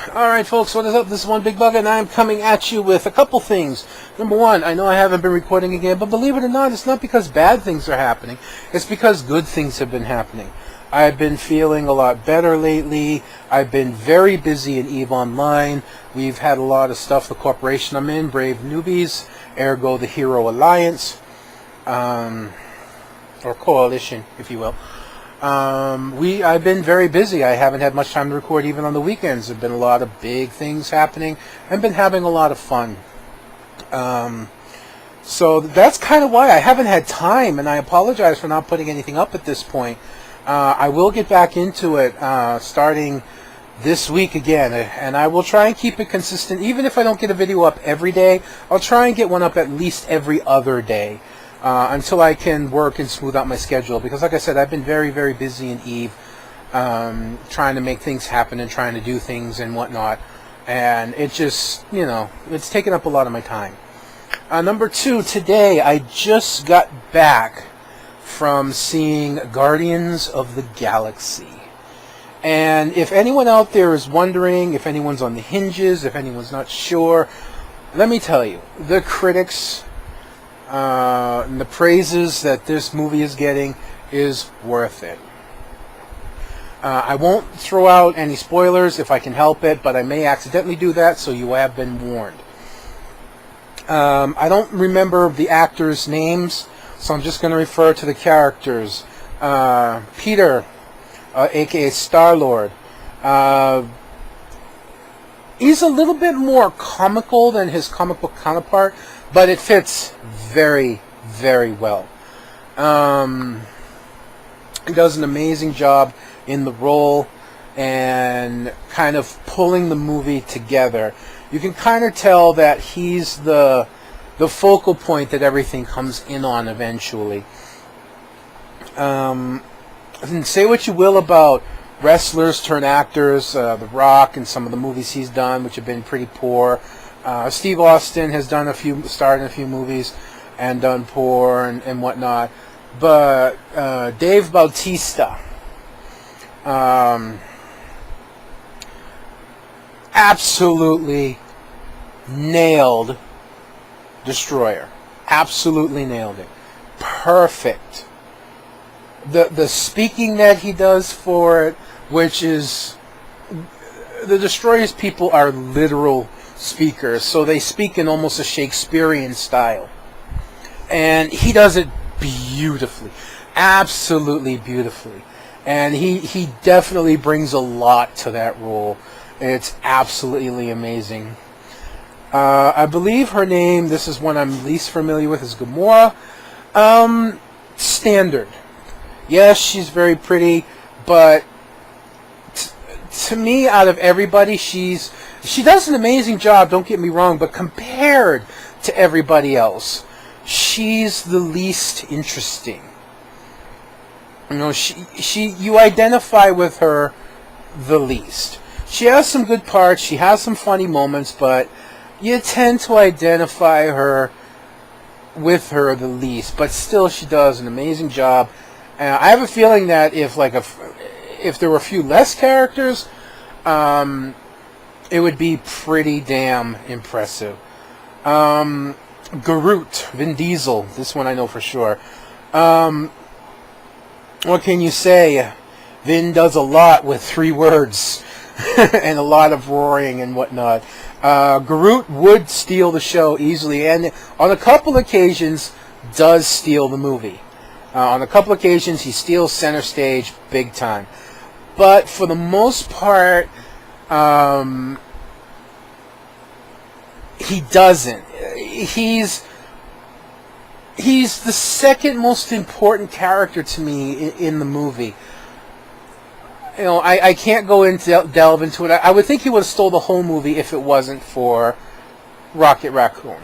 Alright folks, what is up? This is One Big Bug and I'm coming at you with a couple things. Number one, I know I haven't been recording again, but believe it or not, it's not because bad things are happening. It's because good things have been happening. I've been feeling a lot better lately. I've been very busy in EVE Online. We've had a lot of stuff. The corporation I'm in, Brave Newbies, ergo the Hero Alliance, or Coalition, if you will. I've been very busy. I haven't had much time to record even on the weekends. There have been a lot of big things happening. I've been having a lot of fun. So that's kind of why I haven't had time, and I apologize for not putting anything up at this point. I will get back into it starting this week again, and I will try and keep it consistent. Even if I don't get a video up every day, I'll try and get one up at least every other day. Until I can work and smooth out my schedule, because like I said, I've been very, very busy in EVE, trying to make things happen and trying to do things and whatnot, and it just, you know, it's taken up a lot of my time. Number two, today I just got back from seeing Guardians of the Galaxy, and if anyone out there is wondering, if anyone's on the hinges, if anyone's not sure, let me tell you, the critics and the praises that this movie is getting is worth it. I won't throw out any spoilers if I can help it, but I may accidentally do that, so you have been warned. I don't remember the actors' names, so I'm just going to refer to the characters. Peter, aka Star-Lord. He's a little bit more comical than his comic book counterpart, but it fits very, very well. He does an amazing job in the role and kind of pulling the movie together. You can kind of tell that he's the focal point that everything comes in on eventually. And say what you will about wrestlers turn actors, The Rock and some of the movies he's done, which have been pretty poor. Steve Austin has done starred in a few movies and done poor and whatnot. But Dave Bautista, absolutely nailed Destroyer. Absolutely nailed it. Perfect. The speaking that he does for it, which is, the Destroyer's people are literal speakers, so they speak in almost a Shakespearean style, and he does it beautifully, absolutely beautifully, and he definitely brings a lot to that role. It's absolutely amazing. I believe her name, this is one I'm least familiar with, is Gamora. Standard. Yes, she's very pretty, but to me, out of everybody, she does an amazing job, don't get me wrong, but compared to everybody else, she's the least interesting. You know, you identify with her the least. She has some good parts, she has some funny moments, but you tend to identify with her the least. But still, she does an amazing job. I have a feeling that if there were a few less characters, it would be pretty damn impressive. Groot Vin Diesel, this one I know for sure. What can you say? Vin does a lot with 3 words and a lot of roaring and whatnot. Groot would steal the show easily, and on a couple occasions does steal the movie. On a couple occasions, he steals center stage big time. But for the most part, he doesn't. He's the second most important character to me in the movie. You know, I can't go into delve into it. I would think he would have stole the whole movie if it wasn't for Rocket Raccoon.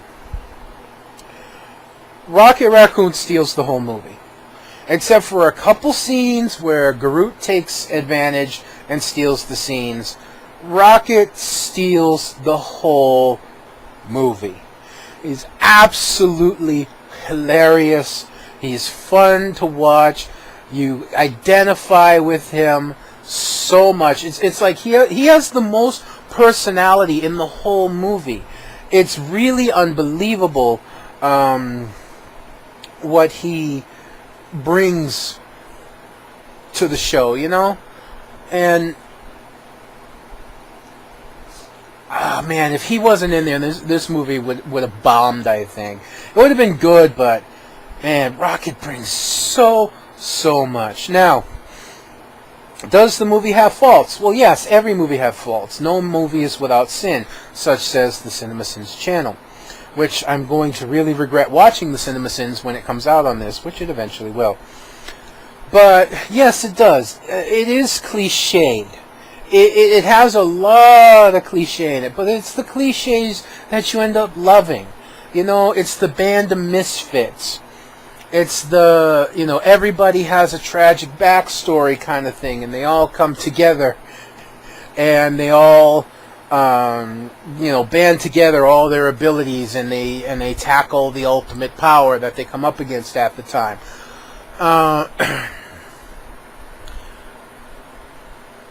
Rocket Raccoon steals the whole movie. Except for a couple scenes where Groot takes advantage and steals the scenes. Rocket steals the whole movie. He's absolutely hilarious. He's fun to watch. You identify with him so much. It's like he has the most personality in the whole movie. It's really unbelievable what he brings to the show, you know? And man, if he wasn't in there, this movie would have bombed, I think. It would have been good, but man, Rocket brings so much. Now, does the movie have faults? Well, yes, every movie has faults. No movie is without sin, such says the CinemaSins channel, which I'm going to really regret watching the CinemaSins when it comes out on this, which it eventually will. But yes, it does. It is cliched. It has a lot of cliche in it, but it's the cliches that you end up loving. You know, it's the band of misfits. It's the, you know, everybody has a tragic backstory kind of thing, and they all come together, and they all, you know, band together all their abilities, and they tackle the ultimate power that they come up against at the time.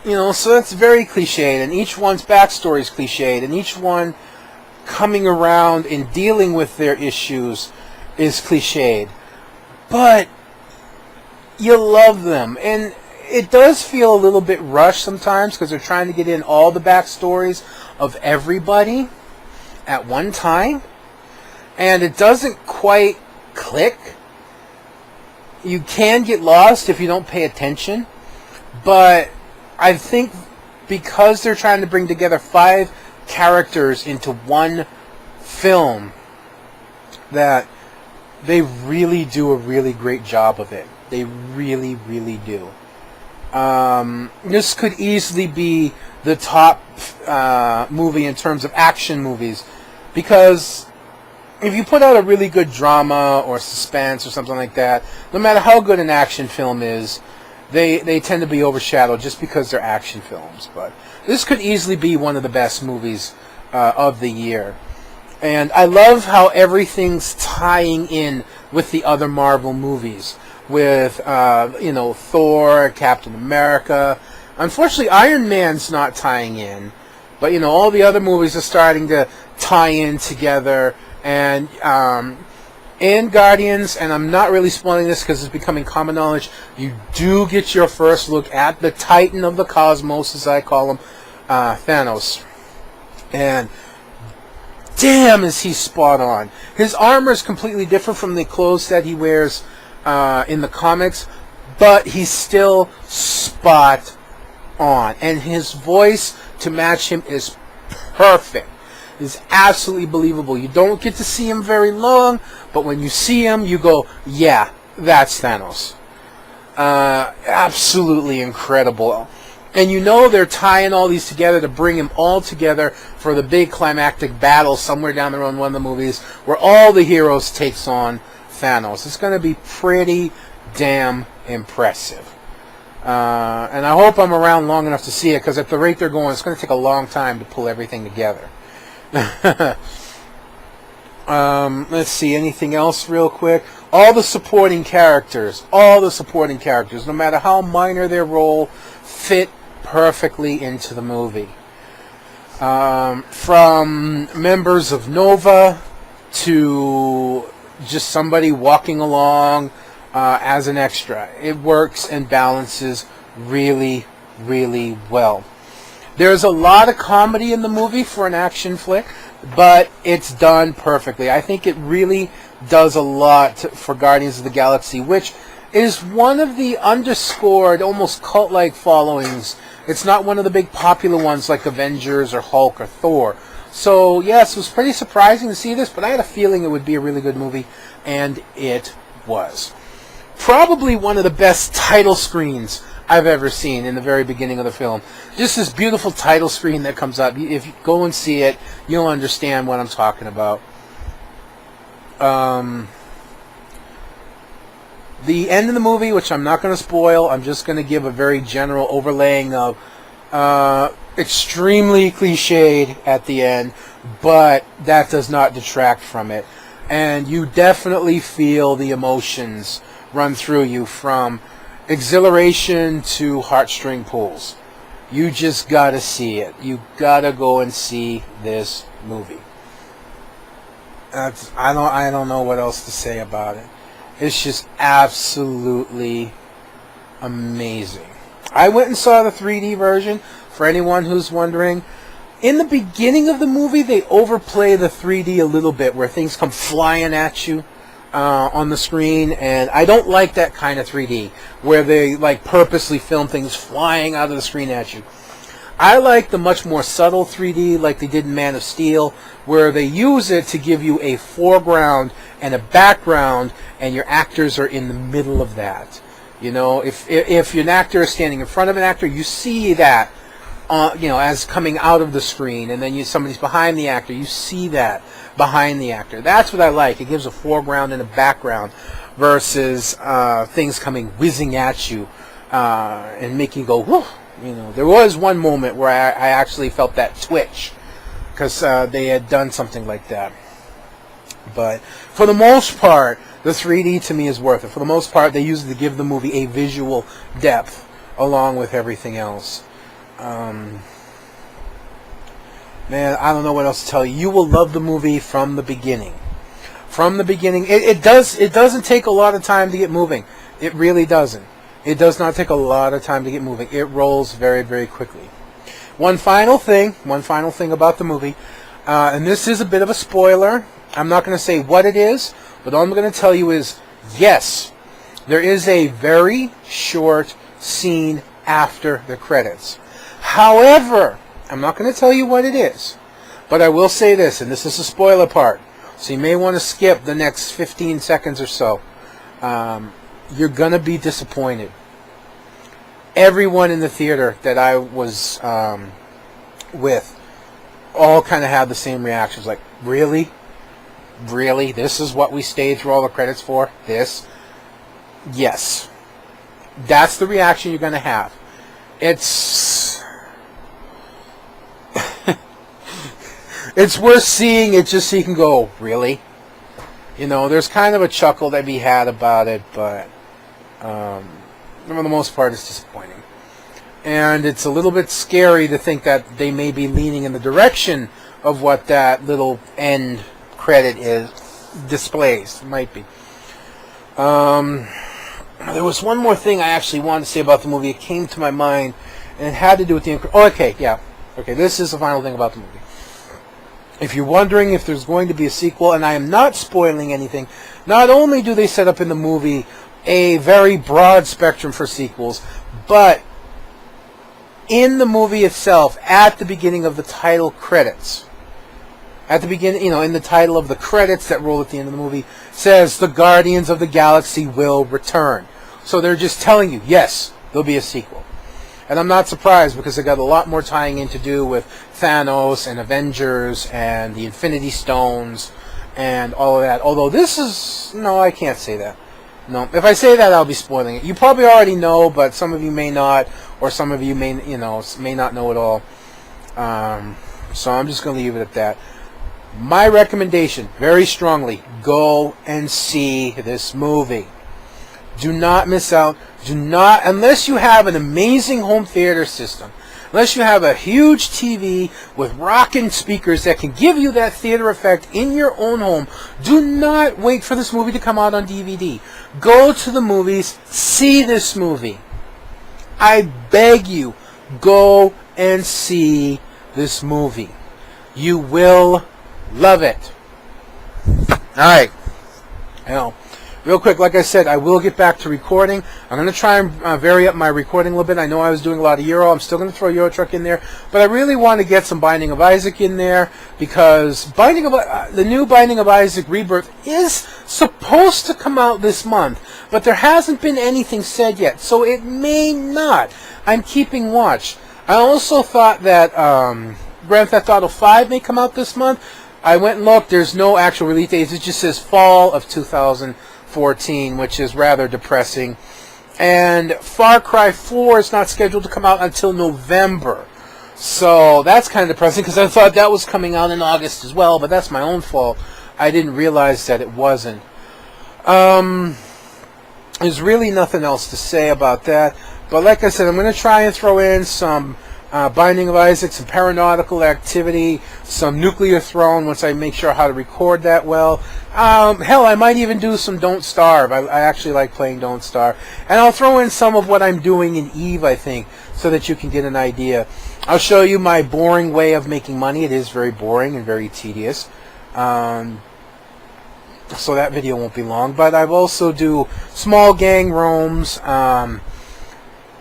You know, so that's very cliched, and each one's backstory is cliched, and each one coming around and dealing with their issues is cliched. But you love them, and it does feel a little bit rushed sometimes because they're trying to get in all the backstories of everybody at one time, and it doesn't quite click. You can get lost if you don't pay attention, but I think because they're trying to bring together 5 characters into one film, that they really do a really great job of it. They really, really do. This could easily be the top movie in terms of action movies, because if you put out a really good drama or suspense or something like that, no matter how good an action film is, they tend to be overshadowed just because they're action films. But this could easily be one of the best movies of the year. And I love how everything's tying in with the other Marvel movies. With, you know, Thor, Captain America. Unfortunately, Iron Man's not tying in. But, you know, all the other movies are starting to tie in together. And Guardians, and I'm not really spoiling this because it's becoming common knowledge, you do get your first look at the Titan of the Cosmos, as I call him, Thanos. And damn, is he spot on. His armor is completely different from the clothes that he wears in the comics, but he's still spot on. And his voice to match him is perfect. It's absolutely believable. You don't get to see him very long, but when you see him, you go, yeah, that's Thanos. Absolutely incredible. And you know they're tying all these together to bring them all together for the big climactic battle somewhere down the road in one of the movies where all the heroes takes on Thanos. It's going to be pretty damn impressive. And I hope I'm around long enough to see it, because at the rate they're going, it's going to take a long time to pull everything together. Let's see, anything else real quick? All the supporting characters, no matter how minor their role, fit perfectly into the movie. From members of Nova to just somebody walking along as an extra. It works and balances really, really well. There's a lot of comedy in the movie for an action flick, but it's done perfectly. I think it really does a lot for Guardians of the Galaxy, which is one of the underscored, almost cult-like followings. It's not one of the big popular ones like Avengers or Hulk or Thor. So, yes, it was pretty surprising to see this, but I had a feeling it would be a really good movie, and it was. Probably one of the best title screens I've ever seen in the very beginning of the film. Just this beautiful title screen that comes up. If you go and see it, you'll understand what I'm talking about. The end of the movie, which I'm not going to spoil, I'm just going to give a very general overlaying of extremely cliched at the end, but that does not detract from it. And you definitely feel the emotions run through you from exhilaration to heartstring pulls. You just gotta see it. You gotta go and see this movie. I don't know what else to say about it. It's just absolutely amazing. I went and saw the 3D version, for anyone who's wondering. In the beginning of the movie, they overplay the 3D a little bit, where things come flying at you on the screen, and I don't like that kind of 3D, where they like purposely film things flying out of the screen at you. I like the much more subtle 3D, like they did in Man of Steel, where they use it to give you a foreground and a background, and your actors are in the middle of that. You know, if an actor is standing in front of an actor, you see that, you know, as coming out of the screen, and then somebody's behind the actor, you see that behind the actor. That's what I like. It gives a foreground and a background versus things coming whizzing at you and making you go, whew. You know, there was one moment where I actually felt that twitch because they had done something like that. But for the most part, the 3D to me is worth it. For the most part, they use it to give the movie a visual depth along with everything else. Man, I don't know what else to tell you. You will love the movie from the beginning. From the beginning, it doesn't take a lot of time to get moving. It really doesn't. It does not take a lot of time to get moving. It rolls very, very quickly. One final thing about the movie, and this is a bit of a spoiler. I'm not going to say what it is, but all I'm going to tell you is, yes, there is a very short scene after the credits. However, I'm not going to tell you what it is, but I will say this, and this is the spoiler part, so you may want to skip the next 15 seconds or so. You're going to be disappointed. Everyone in the theater that I was with all kind of had the same reactions. Like, really? Really? This is what we stayed through all the credits for? This? Yes. That's the reaction you're going to have. It's... it's worth seeing it just so you can go, really? You know, there's kind of a chuckle that be had about it, but for the most part, it's disappointing. And it's a little bit scary to think that they may be leaning in the direction of what that little end credit displays. It might be. There was one more thing I actually wanted to say about the movie. It came to my mind, and it had to do with the... Oh, okay, yeah. Okay, this is the final thing about the movie. If you're wondering if there's going to be a sequel, and I am not spoiling anything, not only do they set up in the movie a very broad spectrum for sequels, but in the movie itself, at the beginning of the title credits, at the beginning, you know, in the title of the credits that roll at the end of the movie, says the Guardians of the Galaxy will return. So they're just telling you, yes, there'll be a sequel. And I'm not surprised, because they got a lot more tying in to do with Thanos and Avengers and the Infinity Stones and all of that. Although this is... No, I can't say that. No, if I say that, I'll be spoiling it. You probably already know, but some of you may not, or some of you may not know at all. So I'm just going to leave it at that. My recommendation, very strongly, go and see this movie. Do not miss out. Do not, unless you have an amazing home theater system, unless you have a huge TV with rocking speakers that can give you that theater effect in your own home, do not wait for this movie to come out on DVD. Go to the movies, see this movie. I beg you, go and see this movie. You will love it. Alright. Now, real quick, like I said, I will get back to recording. I'm going to try and vary up my recording a little bit. I know I was doing a lot of Euro. I'm still going to throw Euro Truck in there. But I really want to get some Binding of Isaac in there, because the new Binding of Isaac Rebirth is supposed to come out this month. But there hasn't been anything said yet, so it may not. I'm keeping watch. I also thought that Grand Theft Auto 5 may come out this month. I went and looked. There's no actual release date. It just says fall of 2014, which is rather depressing. And Far Cry 4 is not scheduled to come out until November. So that's kind of depressing, because I thought that was coming out in August as well, but that's my own fault. I didn't realize that it wasn't. there's really nothing else to say about that. But like I said, I'm going to try and throw in some Binding of Isaac, some Paranautical Activity, some Nuclear Throne once I make sure how to record that well. Hell, I might even do some Don't Starve. I actually like playing Don't Starve. And I'll throw in some of what I'm doing in Eve, I think, so that you can get an idea. I'll show you my boring way of making money. It is very boring and very tedious. So that video won't be long. But I also do small gang roams,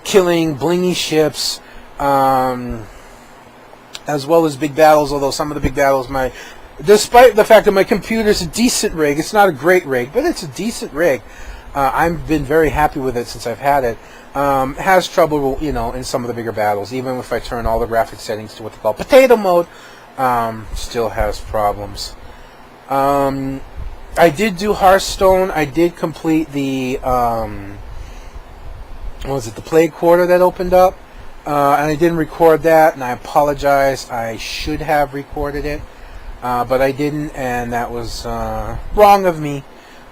killing blingy ships, as well as big battles, although some of the big battles, despite the fact that my computer's a decent rig, it's not a great rig, but it's a decent rig. I've been very happy with it since I've had it. Has trouble, in some of the bigger battles. Even if I turn all the graphic settings to what they call potato mode, still has problems. I did do Hearthstone. I did complete the, the Plague Quarter that opened up. And I didn't record that, and I apologize. I should have recorded it, but I didn't, and that was wrong of me.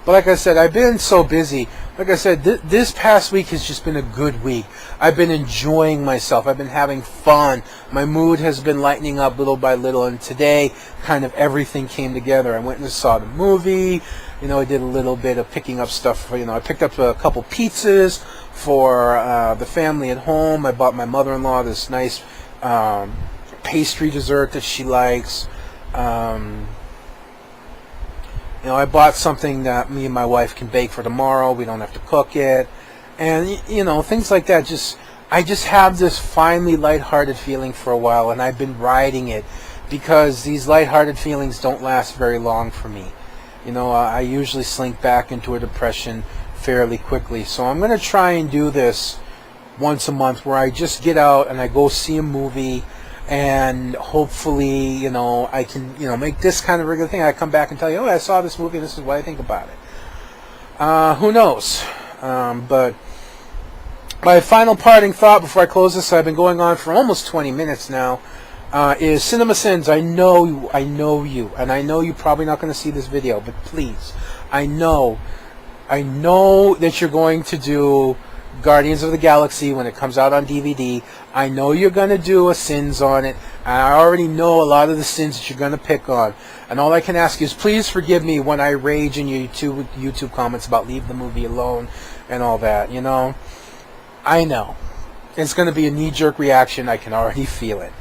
But like I said, I've been so busy. Like I said, this past week has just been a good week. I've been enjoying myself. I've been having fun. My mood has been lightening up little by little, and today, kind of everything came together. I went and saw the movie. I did a little bit of picking up stuff. I picked up a couple pizzas for the family at home. I bought my mother-in-law this nice pastry dessert that she likes. I bought something that me and my wife can bake for tomorrow. We don't have to cook it. And, things like that. I just have this finally lighthearted feeling for a while, and I've been riding it because these lighthearted feelings don't last very long for me. I usually slink back into a depression fairly quickly. So I'm going to try and do this once a month where I just get out and I go see a movie, and hopefully, I can, make this kind of regular thing. I come back and tell you, I saw this movie and this is what I think about it. Who knows? But my final parting thought before I close this, I've been going on for almost 20 minutes now, is Cinema Sins. I know you, and I know you're probably not going to see this video, but please, I know that you're going to do Guardians of the Galaxy when it comes out on DVD. I know you're going to do a Sins on it. I already know a lot of the sins that you're going to pick on. And all I can ask you is please forgive me when I rage in your YouTube comments about leave the movie alone and all that, I know. It's going to be a knee-jerk reaction. I can already feel it.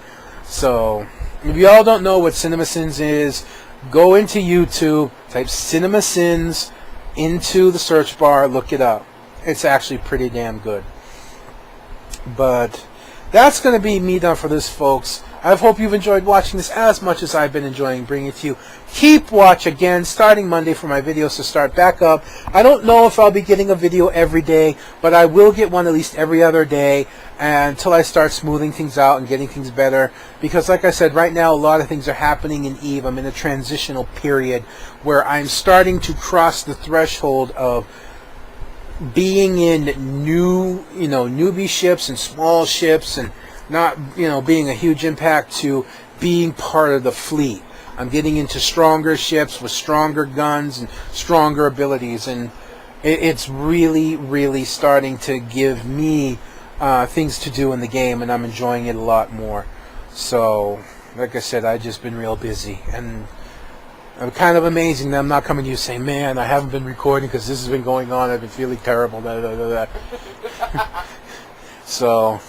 So, if you all don't know what Cinema Sins is, go into YouTube, type Cinema Sins into the search bar, look it up. It's actually pretty damn good. But that's going to be me done for this, folks. I hope you've enjoyed watching this as much as I've been enjoying bringing it to you. Keep watch again starting Monday for my videos to start back up. I don't know if I'll be getting a video every day, but I will get one at least every other day until I start smoothing things out and getting things better. Because like I said, right now a lot of things are happening in Eve. I'm in a transitional period where I'm starting to cross the threshold of being in newbie ships and small ships, and not, being a huge impact to being part of the fleet. I'm getting into stronger ships with stronger guns and stronger abilities, and it's really, really starting to give me things to do in the game, and I'm enjoying it a lot more. So, like I said, I've just been real busy, and it's kind of amazing that I'm not coming to you saying, man, I haven't been recording because this has been going on, I've been feeling terrible, So,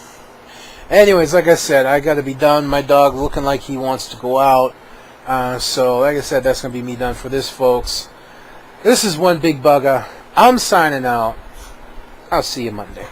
anyways, like I said, I got to be done. My dog looking like he wants to go out. So, like I said, that's going to be me done for this, folks. This is One Big Bugger. I'm signing out. I'll see you Monday.